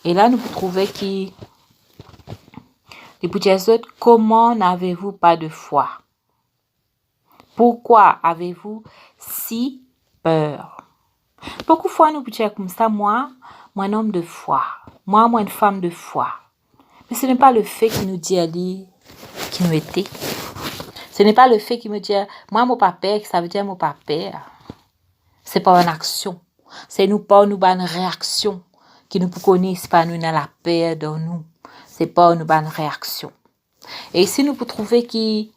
Et là, nous vous trouvons qui, les autres, comment n'avez-vous pas de foi? Pourquoi avez-vous si peur? Beaucoup de fois, nous pouvons dire comme ça, moi, un homme de foi. Moi, une femme de foi. Mais ce n'est pas le fait qui nous dit Ali qui nous était. Ce n'est pas le fait qui me dit, moi, mon papa, ça veut dire mon papa. C'est pas une action. C'est nous pas une bonne réaction qui nous connaissent pas nous dans la paix dans nous. C'est pas une bonne réaction. Et ici, nous pouvons trouver qui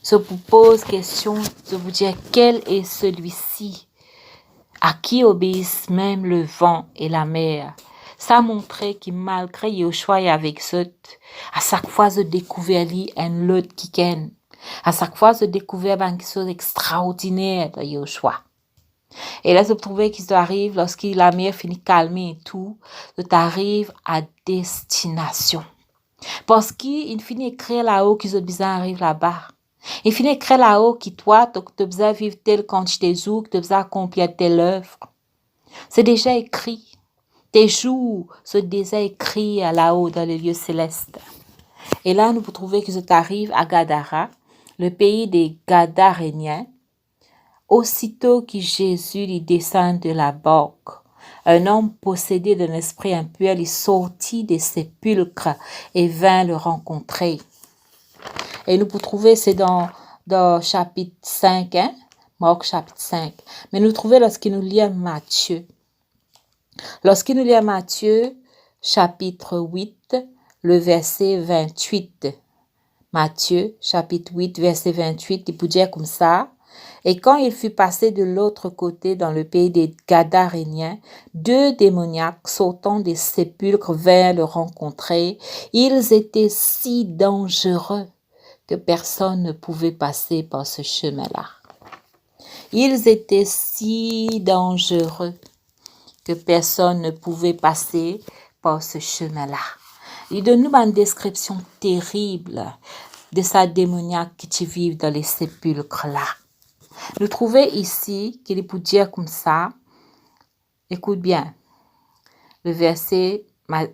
se pose question de vous dire quel est celui-ci à qui obéissent même le vent et la mer. Ça montrait que malgré Yoshua et avec eux, à chaque fois je découvrais un lot qui ken. À chaque fois je découvrais quelque chose d'extraordinaire de Yoshua. Et là je trouvais qu'il arrive lorsque la mer finit calmer et tout, tu arrives à destination. Parce qu'il finit écrire là-haut qu'ils ont besoin d'arriver là-bas. Il finit écrire là-haut que toi, tu as besoin de vivre telle quantité de jours, que tu as besoin d'accomplir telle œuvre. C'est déjà écrit. Tes jours sont déjà écrits là-haut dans les lieux célestes. Et là, nous vous trouvez que tu arrives à Gadara, le pays des Gadaréniens. Aussitôt que Jésus lui descend de la barque, un homme possédé d'un esprit impur lui sortit des sépulcres et vint le rencontrer. Et nous vous trouvez, c'est dans chapitre 5, hein? Marc chapitre 5. Mais nous trouvons lorsqu'il nous lit Matthieu. Lorsqu'il nous lit Matthieu, chapitre 8, le verset 28. Matthieu, chapitre 8, verset 28, il peut dire comme ça. Et quand il fut passé de l'autre côté dans le pays des Gadaréniens, 2 démoniaques sortant des sépulcres vinrent le rencontrer. Ils étaient si dangereux que personne ne pouvait passer par ce chemin-là. Ils étaient si dangereux que personne ne pouvait passer par ce chemin-là. Il donne nous une description terrible de sa démoniaque qui vit dans les sépulcres-là. Nous trouvons ici qu'il peut dire comme ça, écoute bien, le verset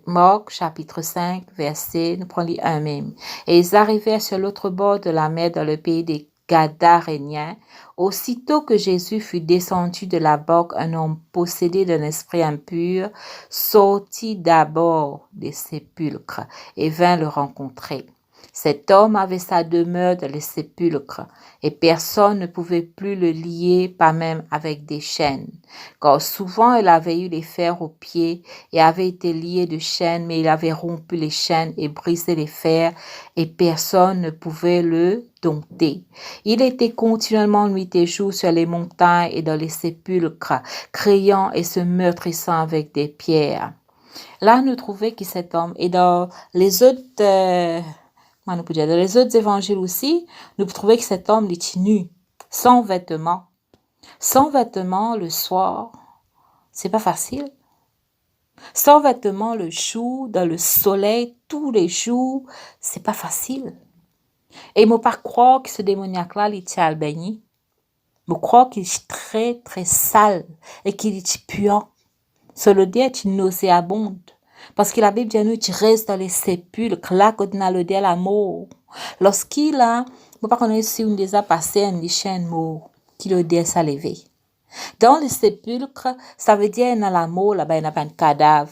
Marc chapitre 5, verset, nous prenons un même. Et ils arrivèrent sur l'autre bord de la mer dans le pays des Gadaréniens. Aussitôt que Jésus fut descendu de la barque, un homme possédé d'un esprit impur sortit d'abord des sépulcres et vint le rencontrer. Cet homme avait sa demeure dans les sépulcres, et personne ne pouvait plus le lier, pas même avec des chaînes. Car souvent il avait eu les fers aux pieds et avait été lié de chaînes, mais il avait rompu les chaînes et brisé les fers, et personne ne pouvait le dompter. Il était continuellement nuit et jour sur les montagnes et dans les sépulcres, criant et se meurtrissant avec des pierres. Là, nous trouvons que cet homme, et dans les autres... Dans les autres évangiles aussi, nous trouvons que cet homme est nu, sans vêtements. Sans vêtements le soir, c'est pas facile. Sans vêtements le jour, dans le soleil, tous les jours, c'est pas facile. Et je ne peux pas croire que ce démoniaque-là, il est al baigné. Je crois qu'il est très, très sale et qu'il est puant. Cela dit, est nauséabonde. Parce que la Bible dit, tu restes dans les sépulcres, là, quand on a le à la mort. Lorsqu'il a, je ne sais pas si on déjà passé un chien mort, qui le dit à lever. Dans les sépulcres, ça veut dire, dans la mort, là-bas, il n'y a pas un cadavre.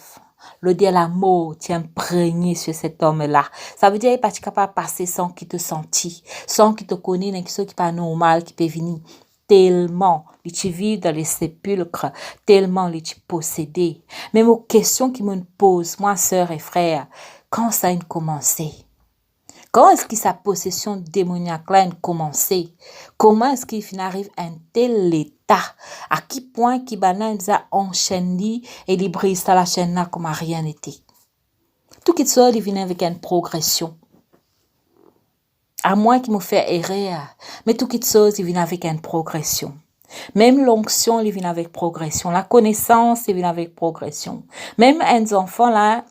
Le dit à la mort, tu es imprégné sur cet homme-là. Ça veut dire, il n'est pas capable de passer sans qu'il te senti, sans qu'il te connaisse, quelque chose qui n'est pas normal, qui peut venir. Tellement tu vis dans les sépulcres, tellement tu possédé. Mais mon question qui me pose, moi, sœur et frère, quand ça a commencé? Quand est-ce que sa possession démoniaque-là a commencé? Comment est-ce qu'il arrive à un tel état? À quel point qu'il a enchaîné et il brise la chaîne-là comme rien n'était? Tout qui sort, il vient avec une progression. À moins qu'il me fait errer, mais tout qui chose, il vient avec une progression. Même l'onction, il vient avec progression. La connaissance, il vient avec progression. Même un enfant, là,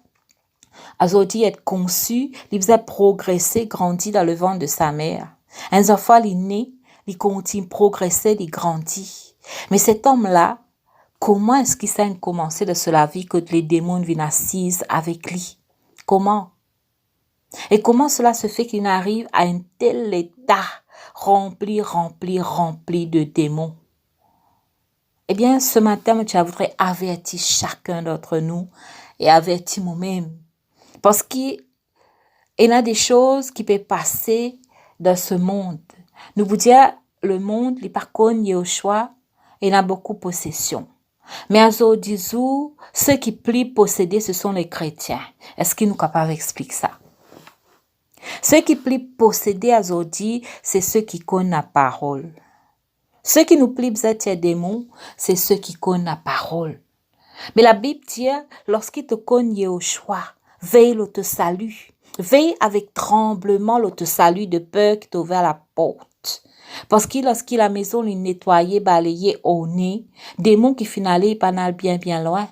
aujourd'hui, être conçu, il faisait progresser, grandir dans le ventre de sa mère. Un enfant, il est né, il continue de progresser, il grandit. Mais cet homme-là, comment est-ce qu'il s'est commencé de cela vie que les démons viennent assises avec lui? Comment? Et comment cela se fait qu'il arrive à un tel état rempli de démons? Eh bien, ce matin, je voudrais avertir chacun d'entre nous et avertir moi-même. Parce qu'il y a des choses qui peuvent passer dans ce monde. Nous vous dire, le monde, les par contre, il y a au choix, il y a beaucoup de possession. Mais à Zodizou, ceux qui plient posséder, ce sont les chrétiens. Est-ce qu'ils nous capables d'expliquer ça? Ceux qui plient posséder à Zodi, c'est ceux qui connaissent la parole. Ceux qui nous plient des démons, c'est ceux qui connaissent la parole. Mais la Bible dit, lorsqu'il te connaît au choix, veille l'autre salut. Veille avec tremblement l'autre salut de peur qui t'ouvre la porte. Parce que lorsqu'il la maison lui nettoyé, balayé au nez, démons qui finalement pas bien loin.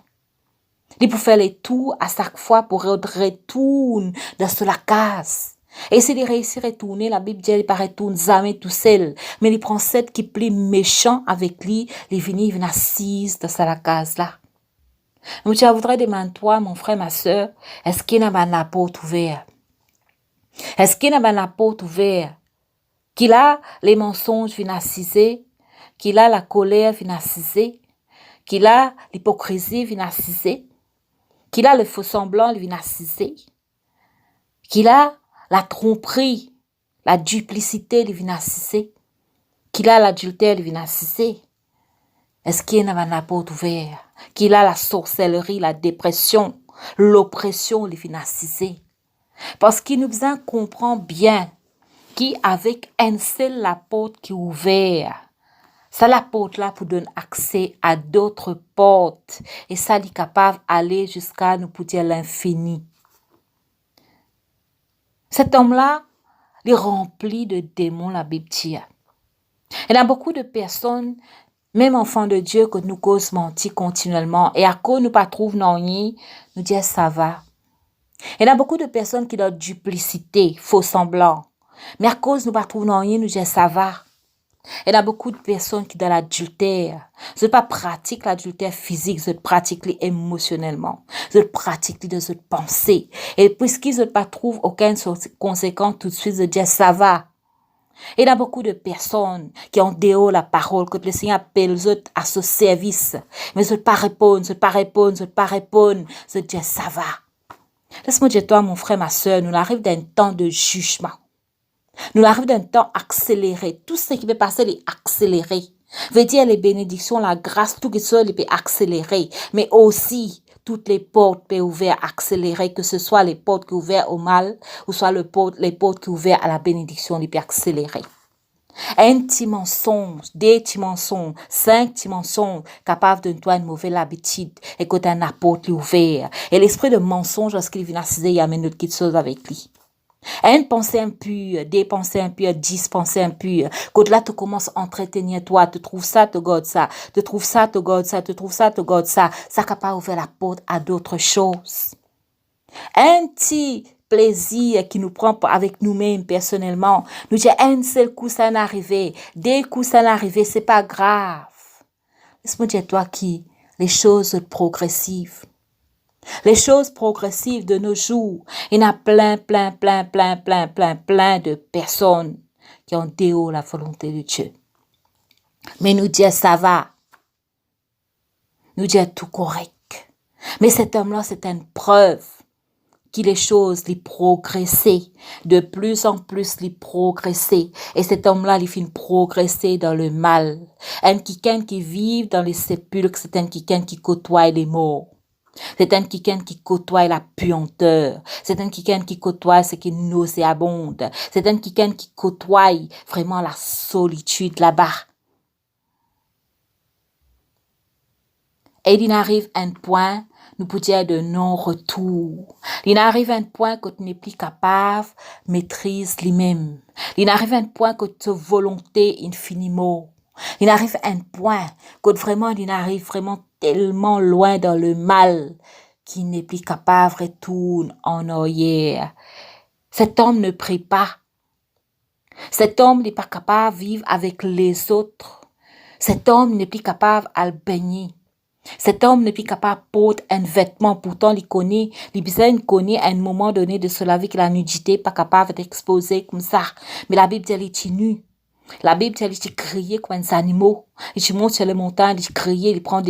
Il peut faire les tours à chaque fois pour retourner dans la case. Et si il réussit à retourner, la Bible dit qu'il retourne jamais tout seul. Mais il prend cette qui plie méchant avec lui, il vient assise dans la case là. Donc, je voudrais demander toi, mon frère, ma soeur, est-ce qu'il y a la porte ouverte? Est-ce qu'il y a la porte ouverte? Qu'il a les mensonges viennent assiser, qu'il a la colère vient assiser, qu'il a l'hypocrisie vient assiser, qu'il a le faux semblant vient assiser, qu'il a la tromperie, la duplicité vient assiser, qu'il a l'adultère vient assiser. Est-ce qu'il y a la porte ouverte? Qu'il a la sorcellerie, la dépression, l'oppression vient assiser. Parce qu'il nous besoin comprend bien qu'avec un seul la porte qui est ouverte, ça la porte là pour donner accès à d'autres portes et ça est capable d'aller jusqu'à nous pour dire l'infini. Cet homme-là, il est rempli de démons, la Bible dit. Il y a beaucoup de personnes, même enfants de Dieu, que nous causent mentir continuellement et à cause nous pas trouve non nous disons ça va. Il y a beaucoup de personnes qui ont duplicité, faux semblant. Mais à cause nous pas trouve non nous disons ça va. Il y a beaucoup de personnes qui ont l'adultère. Je ne pas pratique l'adultère physique, je pratique émotionnellement. Je pratique dans cette pensée. Et puisqu'ils ne pas trouvent aucune conséquence tout de suite, je dis ça va. Il y a beaucoup de personnes qui ont déhaut la parole, que le Seigneur appelle à ce service. Mais je ne pas répondre, je dis ça va. Laisse-moi dire toi, mon frère, ma soeur, nous arrivons d'un temps de jugement. Nous arrivons d'un temps accéléré. Tout ce qui peut passer est accéléré. Veut dire les bénédictions, la grâce, tout ce qui peut accélérer. Mais aussi, toutes les portes peuvent ouvrir accélérer, que ce soit les portes qui ouvrent au mal, ou soit les portes qui ouvrent à la bénédiction, les peut accélérer. Un petit mensonge, deux petits mensonges, 5 petits mensonges capables de toi une mauvaise habitude et que tu as une porte ouverte. Et l'esprit de mensonge, lorsqu'il vient assiser, il amène autre chose avec lui. Une pensée impure, des pensées impures, 10 pensées impures. Quand là, tu commences à entretenir toi, tu trouves ça, tu gardes ça, tu trouves ça, tu gardes ça, tu trouves ça, tu gardes ça. Ça capable ouvrir la porte à d'autres choses. Un petit plaisir qui nous prend avec nous-mêmes personnellement. Nous disons, un seul coup, ça n'est arrivé. Deux coups, ça n'est arrivé, c'est pas grave. Laisse-moi dire toi qui, les choses progressives. Les choses progressives de nos jours, il y en a plein de personnes qui ont déhaut la volonté de Dieu. Mais nous disons ça va. Nous disons tout correct. Mais cet homme-là, c'est une preuve que les choses les progresser. De plus en plus les progresser. Et cet homme-là, il finit progresser dans le mal. Un quelqu'un qui vit dans les sépulcres, c'est un quelqu'un qui côtoie les morts. C'est un quelqu'un qui côtoie la puanteur. C'est un quelqu'un qui côtoie ce qui est nauséabonde. C'est un quelqu'un qui côtoie vraiment la solitude là-bas. Et il arrive un point, nous pouvons dire de non-retour. Il arrive un point que tu n'es plus capable de maîtriser lui-même. Il arrive un point que ta volonté infiniment. Il arrive un point que vraiment, il arrive vraiment tellement loin dans le mal qu'il n'est plus capable de retourner en arrière. Cet homme ne prie pas. Cet homme n'est pas capable de vivre avec les autres. Cet homme n'est plus capable de le baigner. Cet homme n'est plus capable de porter un vêtement. Pourtant, il connaît, il connaît à un moment donné de se laver que la nudité, pas capable d'exposer comme ça. Mais la Bible dit, elle est nue. La Bible dit, il criait comme un animal. Il monte sur les montagnes, il criait, il prend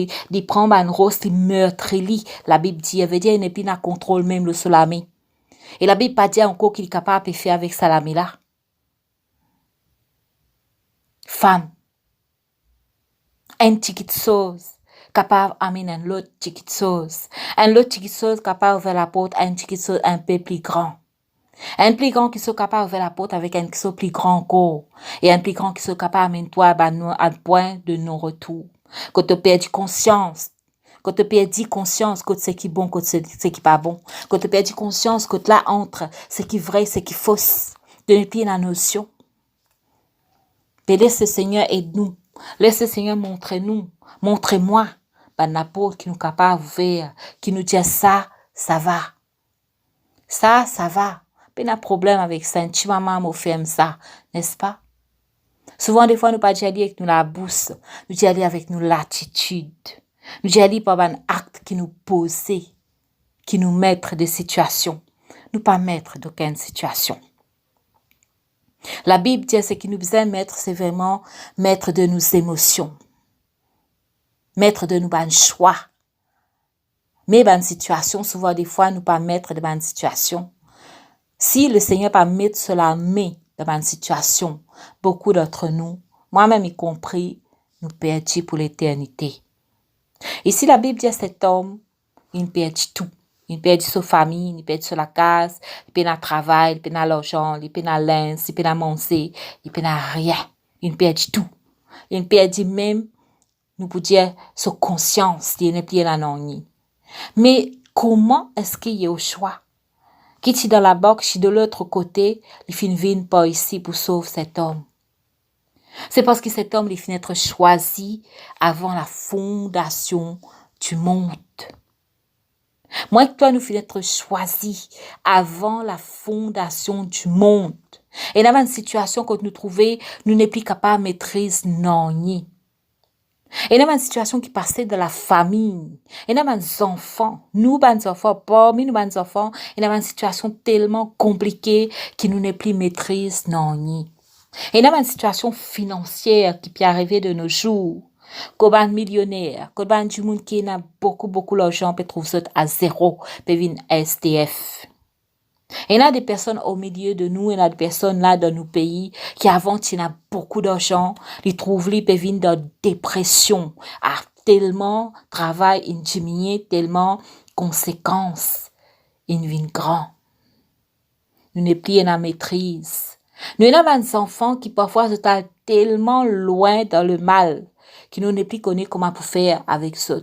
un rose, il meurtrit. La Bible dit, elle veut dire, il n'est plus dans le contrôle même le solamé. Et la Bible pas dit encore qu'il est capable de faire avec Salamé là. Femme, un petit chose capable d'amener un autre petit chose. Un autre petit chose capable d'ouvrir la porte à un petit chose un peu plus grand. Un plus grand qui soit capable d'ouvrir la porte avec un qui soit plus grand encore. Et un plus grand qui soit capable d'amener toi à un point de non-retour. Quand tu perds conscience. Quand tu perds conscience que ce qui est bon, que ce qui est pas bon. Quand tu perds conscience que là entre ce qui est vrai, ce qui est faux. De ne plus la notion. Et laisse le Seigneur aide-nous. Laisse le Seigneur montre-nous. Montre-moi. Ben, apôtre qui nous capable de faire, qui nous dit ça, ça va. Ça va. Pas de problème avec ça. Tu maman m'a fait ça, n'est-ce pas? Souvent, des fois, nous pas dire avec nous la bouche. Nous dire avec nous l'attitude. Nous dire par un acte qui nous pose, qui nous mettre des situations. Nous pas mettre d'aucune situation. La Bible dit ce qui nous besoin mettre, c'est vraiment mettre de nos émotions. Mettre de nos bonnes choix. Mais bonne situation, souvent des fois, nous pas mettre de bonnes situations. Si le Seigneur pas mettre cela main dans bonne situation, beaucoup d'entre nous, moi-même y compris, nous perdons pour l'éternité. Et si la Bible dit à cet homme, il perd tout. Il perd sa famille, il perd sur la case, il perd le travail, il perd l'argent, il perd la linge, il perd manger, il perd rien. Il perd tout. Il perd même, nous pouvons dire, sa conscience, il n'est plus là non. Mais comment est-ce qu'il y a au choix? Qui est dans la boxe, qui de l'autre côté, il finit venir pas ici pour sauver cet homme. C'est parce que cet homme, il finit être choisi avant la fondation du monde. Moi et toi, nous finissons être choisis avant la fondation du monde. Et dans une situation que nous trouvons, nous n'est plus capables de maîtriser non. Et dans une situation qui passait de la famille, et dans des enfants, nous, les enfants, parmi nous, les enfants, et dans une situation tellement compliquée qui nous n'est plus maîtrise non. Et dans une situation financière qui peut arriver de nos jours, comme un millionnaire, comme un du monde qui a beaucoup d'argent, peut trouver ça à zéro, peut venir SDF. Et il y a des personnes au milieu de nous, il y a des personnes là dans nos pays qui avant ils ont beaucoup d'argent, ils trouvent les peuvent venir dans dépression, tellement travail diminué, tellement conséquences, ils viennent grand. Nous n'est plus en maîtrise. Nous avons des enfants qui parfois sont tellement loin dans le mal, qui nous n'est plus connus comment pour faire avec ça.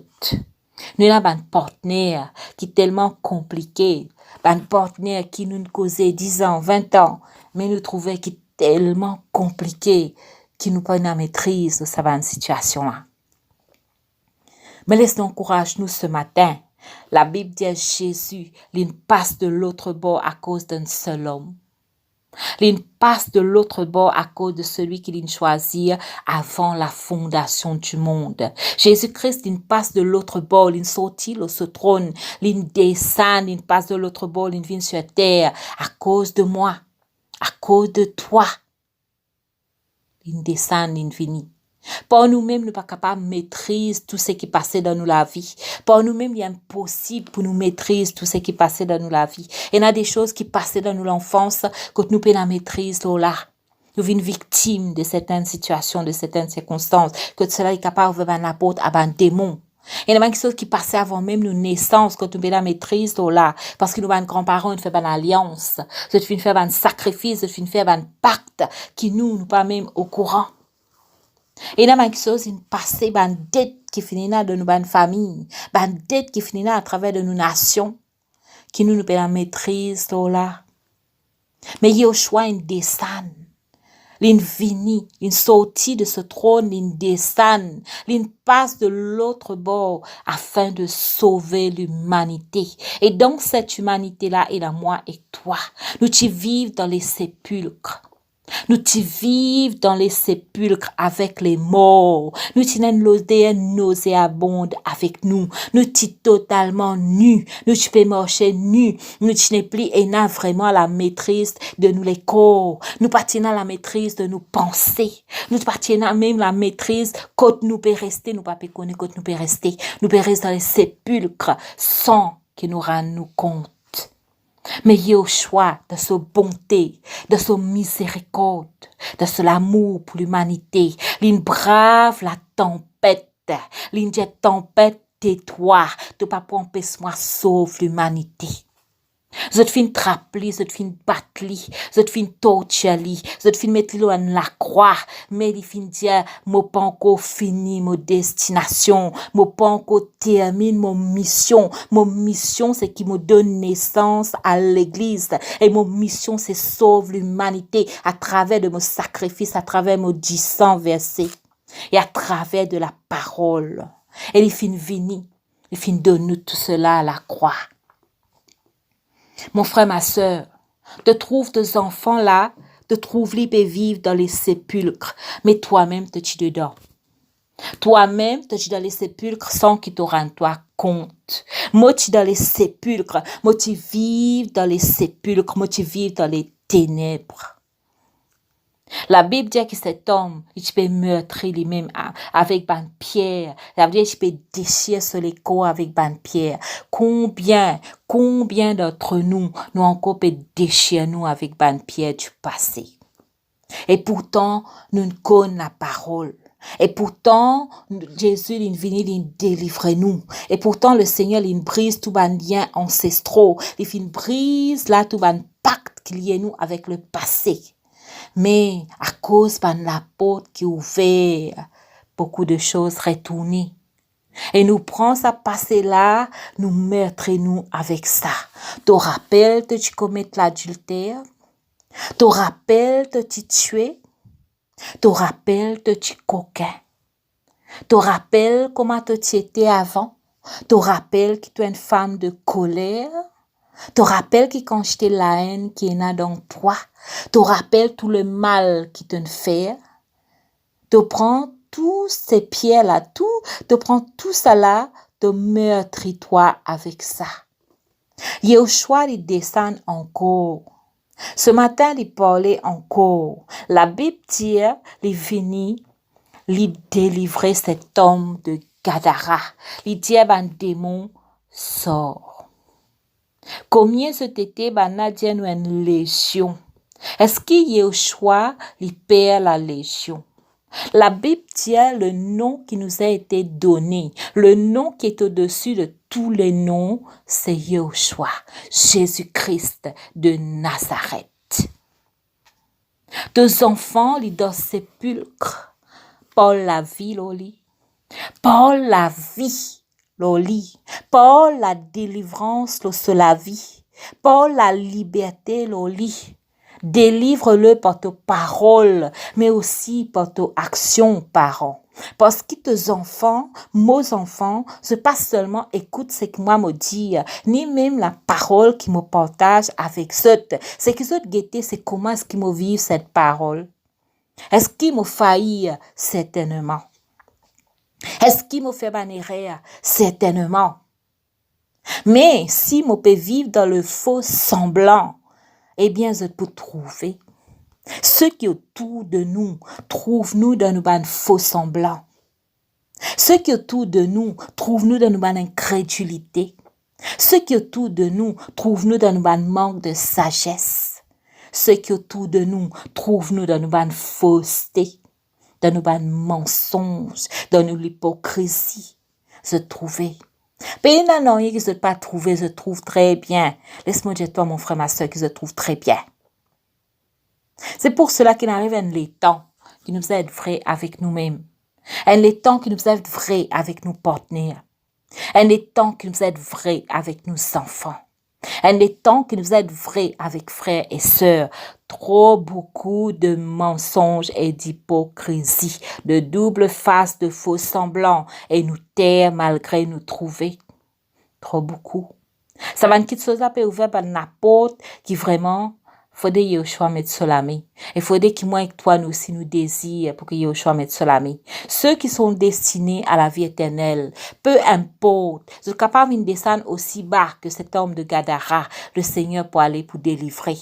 Nous avons un partenaire qui est tellement compliqué, un partenaire qui nous causait 10 ans, 20 ans, mais nous trouvait qui est tellement compliqué, qui nous pas une maîtrise de cette situation-là. Mais laisse-nous encourager nous ce matin. La Bible dit à Jésus, il passe de l'autre bord à cause d'un seul homme. Il passe de l'autre bord à cause de celui qu'il choisit avant la fondation du monde. Jésus-Christ, il passe de l'autre bord, il sortit de ce trône, il descend, il passe de l'autre bord, il vient sur terre à cause de moi, à cause de toi. Il descend, il vient. Pour nous-mêmes, nous ne sommes pas capables de maîtriser tout ce qui passait dans nous la vie. Pour nous-mêmes, il est impossible pour nous maîtriser tout ce qui passait dans nous la vie. Il y a des choses qui passaient dans nous l'enfance que nous pouvons maîtriser là. Nous sommes victimes de certaines situations, de certaines circonstances, que cela est capable de faire la porte à un démon. Il y a des choses qui passaient avant même nos naissances, que nous pouvons la maîtrise là. Parce que nous avons grands-parents, nous faisons une alliance, nous faisons un sacrifice, nous faisons un pacte qui nous pas même au courant. Et dans quelque chose, une passé, une dette qui finit dans nos familles, une dette qui finit à travers de nos nations, qui nous peut la maîtrise là. Mais il y a au choix une descend, une vini, une sortie de ce trône, une descend, une passe de l'autre bord afin de sauver l'humanité. Et donc cette humanité là est là moi et toi. Nous qui vivons dans les sépulcres. Nous t'y vivons dans les sépulcres avec les morts. Nous t'y l'odeur nauséabonde avec nous. Nous t'y totalement nus. Nous t'y peux marcher nus. Nous t'y n'es plus et n'a vraiment la maîtrise de nous les corps. Nous partenons la maîtrise de nos pensées. Nous partenons même la maîtrise quand nous peut rester. Nous pas peut connaître quand nous peut rester. Nous peut rester dans les sépulcres sans que nous rendons compte. Mais Yahushua, de sa bonté, de sa miséricorde, de son amour pour l'humanité, l'in brave la tempête, l'in jet tempête tais-toi, de pas empêcher-moi sauve l'humanité. Zot fin trapli, zot fin batli, zot fin torturli, zot fin mettre lo en la croix, mais il fin dire, mo pas encore fini mon destination, mo pas encore termine mon mission. Mon mission, c'est qui me donne naissance à l'église, et mon mission, c'est sauver l'humanité à travers de mon sacrifice, à travers mon 10 versets, et à travers de la parole. Et il fin vini, il fin donne nous tout cela à la croix. Mon frère, ma sœur, te trouve tes enfants là, te trouve libre et vivre dans les sépulcres, mais toi-même te tu dedans. Toi-même te tu dans les sépulcres sans qu'ils te rendent toi compte. Moi tu dans les sépulcres, moi tu vives dans les sépulcres, moi tu vives dans les ténèbres. La Bible dit que cet homme, il peut meurtrir lui-même avec ban pierre. Ça veut dire qu'il peut déchirer sur les corps avec ban pierre. Combien d'entre nous encore peut déchirer nous avec ban pierre du passé. Et pourtant, nous ne connaissons la parole. Et pourtant, Jésus, il vient, il délivre nous. Et pourtant, le Seigneur, il brise tout ban lien ancestraux. Il brise là tout ban pacte qu'il y a nous avec le passé. Mais à cause de la porte qui est ouverte, beaucoup de choses retournées. Et nous prenons ça passé là, nous meurtrons avec ça. Tu rappelles que tu commets l'adultère? Tu rappelles que tu tues? Tu rappelles que tu coquin? Tu rappelles comment tu étais avant? Tu rappelles que tu es une femme de colère? Te rappelles que quand j'étais la haine qui est là dans toi, te rappelles tout le mal qui te fait, te prends tous ces pierres-là, te prends tout ça là, te meurtris-toi avec ça. Yahushua, il descend encore. Ce matin, il parlait encore. La Bible dit, il finit, il délivrer cet homme de Gadara. Il dit, un démon sort. Combien ce été, Nadia nous une légion? Est-ce qu'il y a au choix, il perd la légion? La Bible dit le nom qui nous a été donné, le nom qui est au-dessus de tous les noms, c'est Yahushua, Jésus-Christ de Nazareth. Deux enfants, ils dans sépulcre, par la vie, Loli, par la vie. Loli, par la délivrance sur la vie, par la liberté, Loli. Délivre-le par ta parole, mais aussi par ta action, parents. Parce que tes enfants, mes enfants, c'est pas seulement écoute ce que moi me dis, ni même la parole qui me partage avec ceux. C'est que ceux guetter, c'est comment est-ce qu'ils me vivent cette parole. Est-ce qu'ils me faillissent? Certainement. Est-ce qu'il me fait bannérer? Certainement. Mais si je peux vivre dans le faux semblant, eh bien, je peux trouver. Ceux qui autour de nous, trouvent-nous dans nos faux semblants. Ceux qui autour de nous, trouvent-nous dans nos incrédulité. Ceux qui autour de nous, trouvent-nous dans nos manque de sagesse. Ceux qui autour de nous, trouvent-nous dans nos fausseté. Dans nos mensonges, dans nos hypocrisie, se trouver. Mais non, qui se pas trouver, se trouve très bien. Laisse-moi dire toi, mon frère, ma soeur, qui se trouve très bien. C'est pour cela qu'il arrive un les temps qui nous aide vrai avec nous-mêmes. Un les temps qui nous aide vrai avec nos partenaires. Un les temps qui nous aide vrai avec nos enfants. Un des temps qui nous aide vrai avec frères et sœurs. Trop beaucoup de mensonges et d'hypocrisie, de double face, de faux semblants et nous taire malgré nous trouver. Trop beaucoup. Ça va une petite chose à ouvert par la porte qui vraiment faudrait Yahushua mettre Solamé. Il faudrait que moi et toi, nous aussi, nous désirons pour que Yahushua mette Solamé. Ceux qui sont destinés à la vie éternelle, peu importe, sont capables de descendre aussi bas que cet homme de Gadara, le Seigneur pour aller pour délivrer.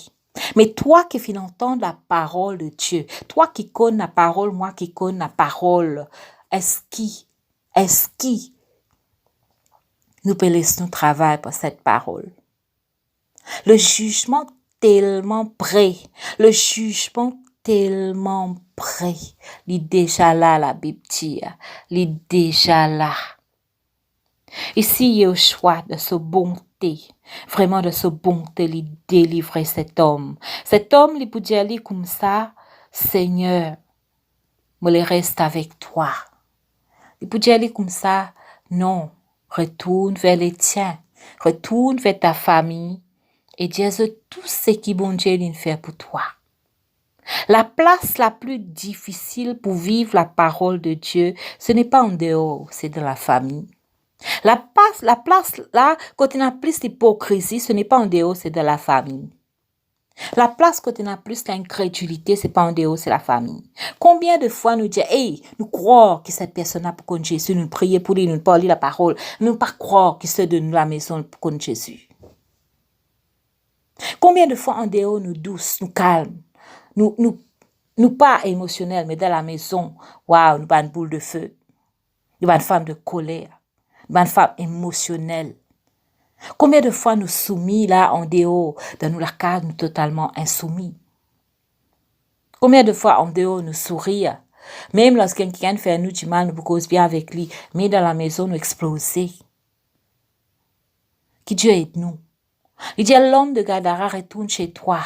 Mais toi qui viens entendre la parole de Dieu, toi qui connais la parole, moi qui connais la parole, est-ce qui nous peut laisser nous travailler pour cette parole? Le jugement tellement près, le jugement tellement près, il est déjà là, la Bible dit, il est déjà là. Ici, il y a le choix de sa bonté, vraiment de sa bonté, il délivrer cet homme. Cet homme, il peut dire comme ça, Seigneur, je reste avec toi. Il peut dire comme ça, non, retourne vers les tiens, retourne vers ta famille et dis tout ce qui bon Dieu vient faire pour toi. La place la plus difficile pour vivre la parole de Dieu, ce n'est pas en dehors, c'est dans la famille. La place là, quand on a plus d'hypocrisie, ce n'est pas en dehors, c'est dans la famille. La place quand on a plus l'incrédulité, c'est pas en dehors, c'est la famille. Combien de fois nous disons, hey, nous croire que cette personne a pour connaître Jésus, nous prier pour lui, nous parler la parole, nous pas croire qu'il se donne la maison pour connaître Jésus. Combien de fois en dehors nous douces, nous calmes, nous pas émotionnels, mais dans la maison, waouh, nous pas une boule de feu, nous pas une femme de colère, nous pas une femme émotionnelle. Combien de fois nous soumis là en dehors, dans nous la case, nous totalement insoumis. Combien de fois en dehors nous sourire, même lorsqu'un quelqu'un fait nous du mal, nous cause bien avec lui, mais dans la maison nous exploser. Que Dieu aide nous. Il dit à l'homme de Gadara, retourne chez toi.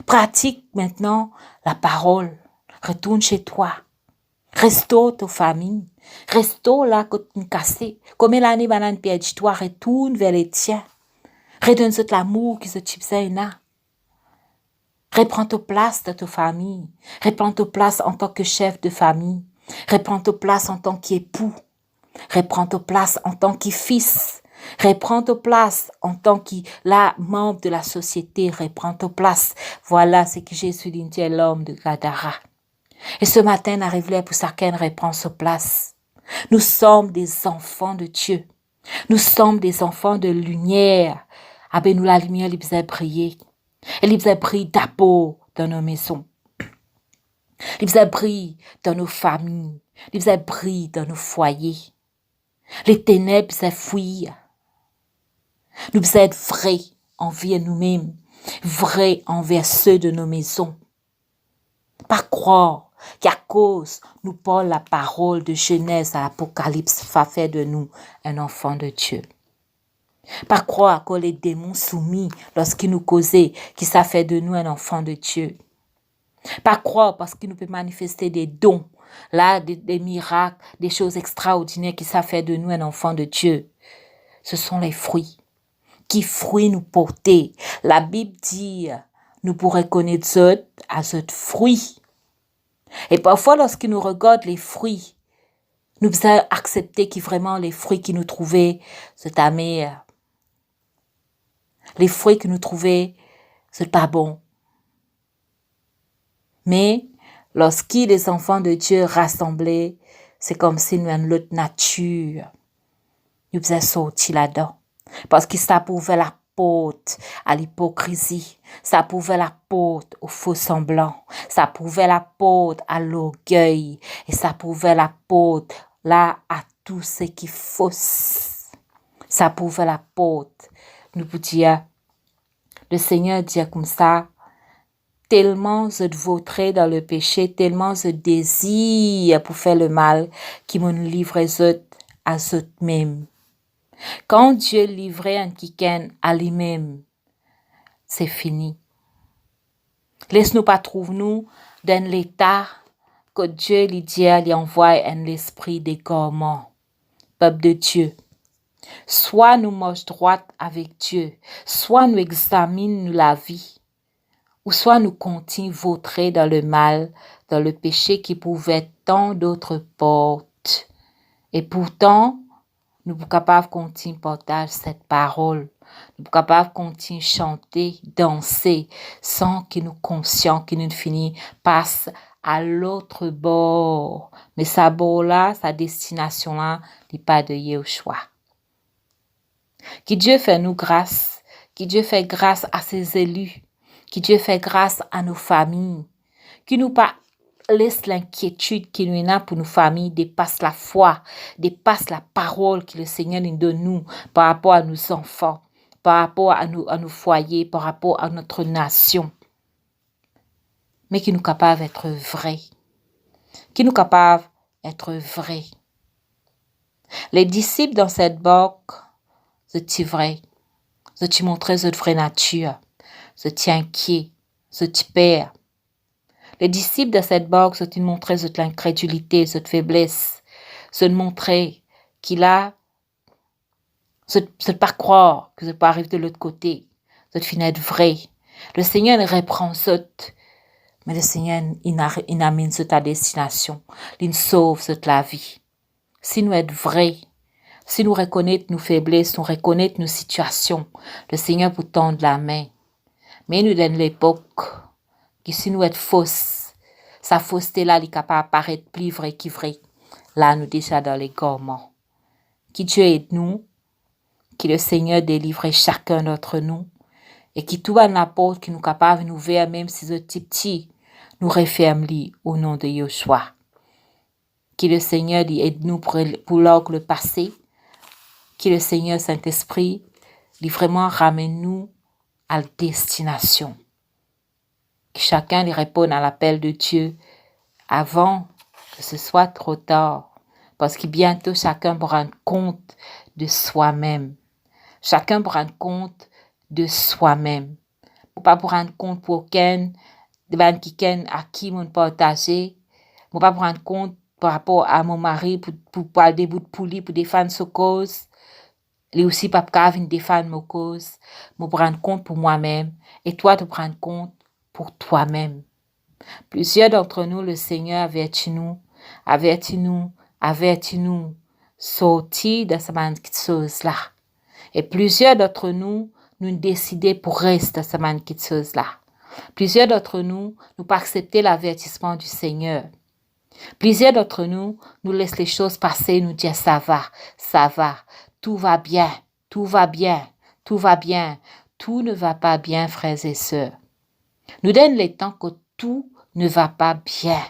Pratique maintenant la parole. Retourne chez toi. Restaure ta famille. Restaure là que tu cassé. Comme l'année banane perdu toi, retourne vers les tiens. Redonne cet l'amour qui se type ça. Reprends ta place dans ta famille. Reprends ta place en tant que chef de famille. Reprends ta place en tant qu'époux. Reprends ta place en tant que fils. Reprends ta place en tant que membre de la société. Reprends ta place. Voilà ce que Jésus dit à l'homme de Gadara. Et ce matin, arrive là pour chacun reprend sa place. Nous sommes des enfants de Dieu. Nous sommes des enfants de lumière. Avec nous, la lumière, il nous a brillé. Elle nous a brillé d'abord dans nos maisons. Il nous a brillé dans nos familles. Il nous a brillé dans nos foyers. Les ténèbres nous ont fui. Nous devons être vrais envers nous-mêmes, vrais envers ceux de nos maisons. Pas croire qu'à cause nous parle la parole de Genèse à l'Apocalypse va faire de nous un enfant de Dieu. Pas croire que les démons soumis lorsqu'ils nous causaient, qui ça fait de nous un enfant de Dieu. Pas croire parce qu'il nous peut manifester des dons, là, des miracles, des choses extraordinaires qui ça fait de nous un enfant de Dieu. Ce sont les fruits. Qui fruits nous porter? La Bible dit, nous pourrons connaître Zot à Zot fruits. Et parfois, lorsqu'ils nous regardent les fruits, nous devons accepter que vraiment les fruits qui nous trouvaient, c'est amer. Les fruits que nous trouvaient, c'est pas bon. Mais, lorsqu'ils, les enfants de Dieu rassemblés, c'est comme si nous avons l'autre nature. Nous devons sortir là-dedans. Parce que ça pouvait la porte à l'hypocrisie. Ça pouvait la porte au faux semblant. Ça pouvait la porte à l'orgueil. Et ça pouvait la porte là à tout ce qui est fausse. Ça pouvait la porte. Nous pouvons dire, le Seigneur dit comme ça, tellement je vautrais dans le péché, tellement je désire pour faire le mal, qui me livre à eux-mêmes. Quand Dieu livrait un quiken à lui-même, c'est fini. Laisse-nous pas trouver nous dans l'état que Dieu lui dit, lui envoie un esprit d'égarement. Peuple de Dieu, soit nous marchons droit avec Dieu, soit nous examinons la vie, ou soit nous continuons vautrer dans le mal, dans le péché qui pouvait tant d'autres portes. Et pourtant, nous sommes capables de continuer à partager cette parole nous sommes capables de continuer à chanter, danser, sans que nous conscients que nous finissons passe à l'autre bord. Mais sa bord là, sa destination là, n'est pas de Yahushua. Que Dieu fait nous grâce, que Dieu fait grâce à ses élus, que Dieu fait grâce à nos familles, que nous pas laisse l'inquiétude qui nous a pour nos familles, dépasse la foi, dépasse la parole que le Seigneur nous donne nous par rapport à nos enfants, par rapport à nos foyers, par rapport à notre nation. Mais qui nous capable d'être vrai. Qui nous capable d'être vrai. Les disciples dans cette barque, c'est vrai. C'est montrer cette vraie nature. C'est inquiet. C'est peur. Les disciples de cette barque, c'est montrer cette incrédulité, cette faiblesse. C'est montrer qu'il a, c'est pas croire que ça peut arriver de l'autre côté. C'est finir être vrai. Le Seigneur reprend cette, mais le Seigneur, il amène cette à destination. Il sauve cette la vie. Si nous être vrai, si nous reconnaissons nos faiblesses, nous reconnaissons nos situations, le Seigneur peut tendre la main. Mais il nous donne l'époque que si nous être fausses, sa fausseté là, il est capable d'apparaître plus vrai que vrai. Là, nous déjà dans les gorments. Que Dieu aide nous, que le Seigneur délivre chacun d'entre nous, et que tout la porte qui nous capable de nous voir, même si c'est petit, nous referme-lui au nom de Yeshua. Que le Seigneur aide nous pour le passé, que le Seigneur Saint-Esprit, lui vraiment ramène nous à la destination. Que chacun lui réponde à l'appel de Dieu avant que ce soit trop tard. Parce que bientôt, chacun pourra rendre compte de soi-même. Chacun pourra rendre compte de soi-même. Pour pas rendre compte pour aucun de quelqu'un à qui on partager. Pour pas rendre compte par rapport à mon mari pour parler des bouts de poulie pour défendre sa cause. Lui aussi, papa venir défendre ma cause. Pour prendre compte pour moi-même. Et toi, te prendre compte pour toi-même. Plusieurs d'entre nous, le Seigneur avertit-nous, sortis de cette chose-là. Et plusieurs d'entre nous, nous décidons pour rester dans cette chose-là. Plusieurs d'entre nous, nous pas accepter l'avertissement du Seigneur. Plusieurs d'entre nous, nous laissons les choses passer, nous disons ça va, tout va bien, tout va bien, tout va bien. Tout ne va pas bien, frères et sœurs. Nous donne le temps que tout ne va pas bien.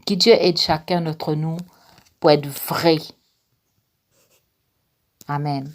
Que Dieu aide chacun d'entre nous pour être vrai. Amen.